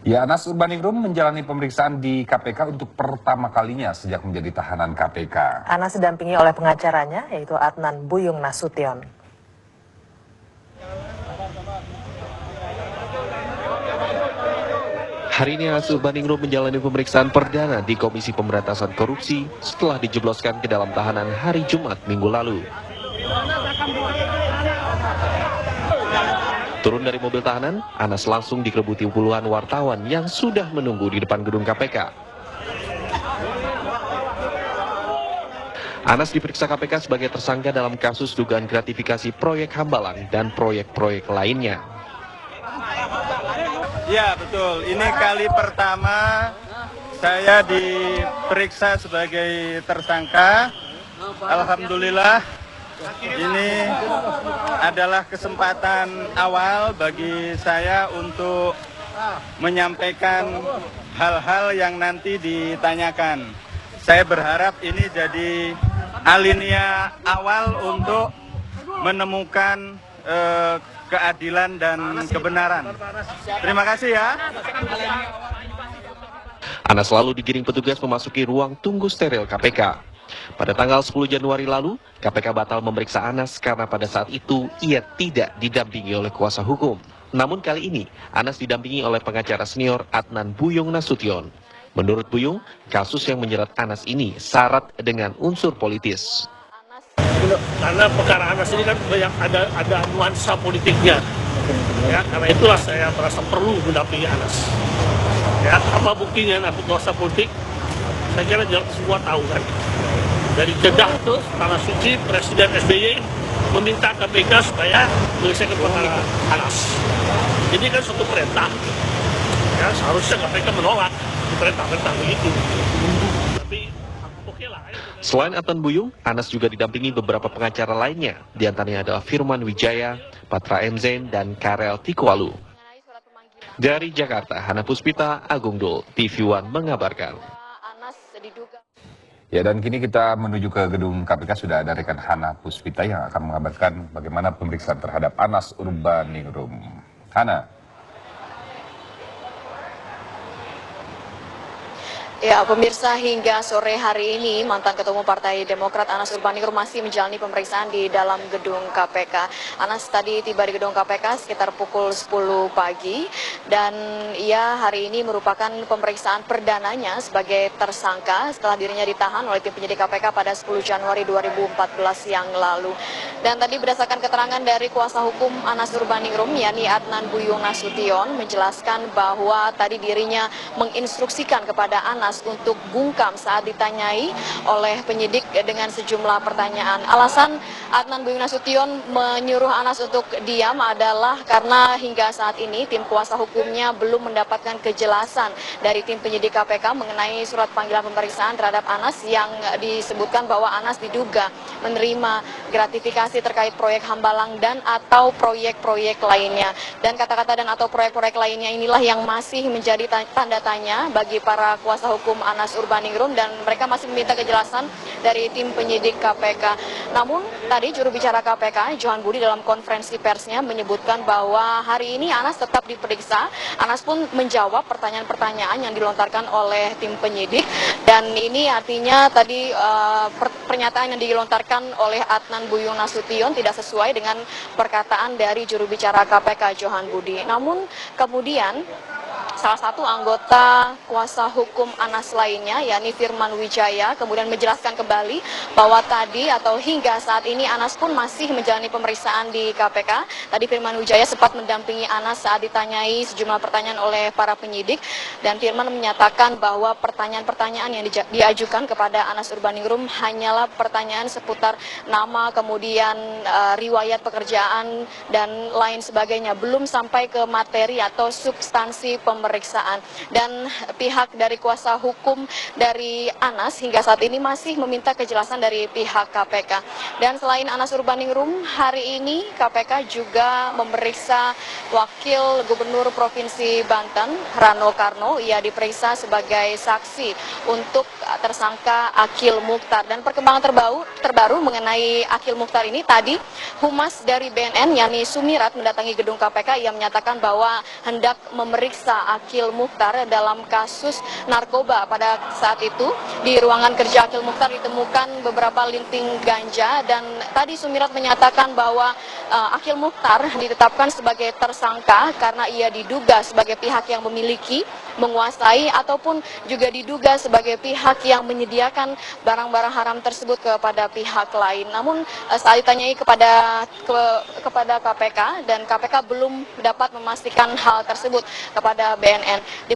Ya, Anas Urbaningrum menjalani pemeriksaan di KPK untuk pertama kalinya sejak menjadi tahanan KPK. Anas didampingi oleh pengacaranya, yaitu Adnan Buyung Nasution. Hari ini Anas Urbaningrum menjalani pemeriksaan perdana di Komisi Pemberantasan Korupsi setelah dijebloskan ke dalam tahanan hari Jumat minggu lalu. Turun dari mobil tahanan, Anas langsung dikerebuti puluhan wartawan yang sudah menunggu di depan gedung KPK. Anas diperiksa KPK sebagai tersangka dalam kasus dugaan gratifikasi proyek Hambalang dan proyek-proyek lainnya. Ya, betul. Ini kali pertama saya diperiksa sebagai tersangka. Alhamdulillah, ini adalah kesempatan awal bagi saya untuk menyampaikan hal-hal yang nanti ditanyakan. Saya berharap ini jadi alinea awal untuk menemukan keadilan dan kebenaran. Terima kasih ya. Anas lalu digiring petugas memasuki ruang tunggu steril KPK. Pada tanggal 10 Januari lalu, KPK batal memeriksa Anas karena pada saat itu ia tidak didampingi oleh kuasa hukum. Namun kali ini, Anas didampingi oleh pengacara senior Adnan Buyung Nasution. Menurut Buyung, kasus yang menjerat Anas ini syarat dengan unsur politis. Karena perkara Anas ini kan ada nuansa politiknya, ya, karena itulah saya merasa perlu mendampingi Anas. Ya, apa buktinya nuansa politik? Saya kira semua tahu kan. Dari Jeddah itu tanah suci, Presiden SBY meminta KPK supaya menyelesaikan perkara Anas. Ini kan suatu perintah. Ya, seharusnya KPK menolak perintah-perintah begitu. Tapi oke lah. Selain Adnan Buyung, Anas juga didampingi beberapa pengacara lainnya. Di antaranya adalah Firman Wijaya, Patra M. Zain, dan Karel Tikwalu. Dari Jakarta, Hana Puspita, Agung Dul, TV One mengabarkan. Ya, dan kini kita menuju ke gedung KPK. Sudah ada rekan Hana Puspita yang akan mengabarkan bagaimana pemeriksaan terhadap Anas Urbaningrum. Hana. Ya, pemirsa, hingga sore hari ini mantan Ketua Umum Partai Demokrat Anas Urbaningrum masih menjalani pemeriksaan di dalam gedung KPK. Anas tadi tiba di gedung KPK sekitar pukul 10 pagi dan ia hari ini merupakan pemeriksaan perdananya sebagai tersangka setelah dirinya ditahan oleh tim penyidik KPK pada 10 Januari 2014 yang lalu. Dan tadi berdasarkan keterangan dari kuasa hukum Anas Urbaningrum, yakni Adnan Buyung Nasution, menjelaskan bahwa tadi dirinya menginstruksikan kepada Anas untuk bungkam saat ditanyai oleh penyidik dengan sejumlah pertanyaan. Alasan Adnan Buyung Nasution menyuruh Anas untuk diam adalah karena hingga saat ini tim kuasa hukumnya belum mendapatkan kejelasan dari tim penyidik KPK mengenai surat panggilan pemeriksaan terhadap Anas yang disebutkan bahwa Anas diduga menerima gratifikasi terkait proyek Hambalang dan atau proyek-proyek lainnya. Dan kata-kata dan atau proyek-proyek lainnya inilah yang masih menjadi tanda tanya bagi para kuasa hukum Anas Urbaningrum dan mereka masih meminta kejelasan dari tim penyidik KPK. Namun tadi juru bicara KPK Johan Budi dalam konferensi persnya menyebutkan bahwa hari ini Anas tetap diperiksa. Anas pun menjawab pertanyaan-pertanyaan yang dilontarkan oleh tim penyidik dan ini artinya tadi pernyataan yang dilontarkan oleh Adnan Buyung Nasution tidak sesuai dengan perkataan dari juru bicara KPK Johan Budi. Namun kemudian salah satu anggota kuasa hukum Anas lainnya, yakni Firman Wijaya, kemudian menjelaskan kembali bahwa tadi atau hingga saat ini Anas pun masih menjalani pemeriksaan di KPK. Tadi Firman Wijaya sempat mendampingi Anas saat ditanyai sejumlah pertanyaan oleh para penyidik dan Firman menyatakan bahwa pertanyaan-pertanyaan yang diajukan kepada Anas Urbaningrum hanyalah pertanyaan seputar nama, kemudian riwayat pekerjaan dan lain sebagainya, belum sampai ke materi atau substansi pemeriksaan. Dan pihak dari kuasa hukum dari Anas hingga saat ini masih meminta kejelasan dari pihak KPK. Dan selain Anas Urbaningrum, hari ini KPK juga memeriksa Wakil Gubernur Provinsi Banten, Rano Karno. Ia diperiksa sebagai saksi untuk tersangka Akil Mukhtar. Dan perkembangan terbaru mengenai Akil Mukhtar ini tadi, Humas dari BNN, yakni Sumirat, mendatangi gedung KPK. Ia menyatakan bahwa hendak memeriksa Akil Mukhtar dalam kasus narkoba. Pada saat itu di ruangan kerja Akil Mukhtar ditemukan beberapa linting ganja, dan tadi Sumirat menyatakan bahwa Akil Mukhtar ditetapkan sebagai tersangka karena ia diduga sebagai pihak yang memiliki, menguasai, ataupun juga diduga sebagai pihak yang menyediakan barang-barang haram tersebut kepada pihak lain. Namun saat ditanyai kepada KPK, dan KPK belum dapat memastikan hal tersebut kepada BNN.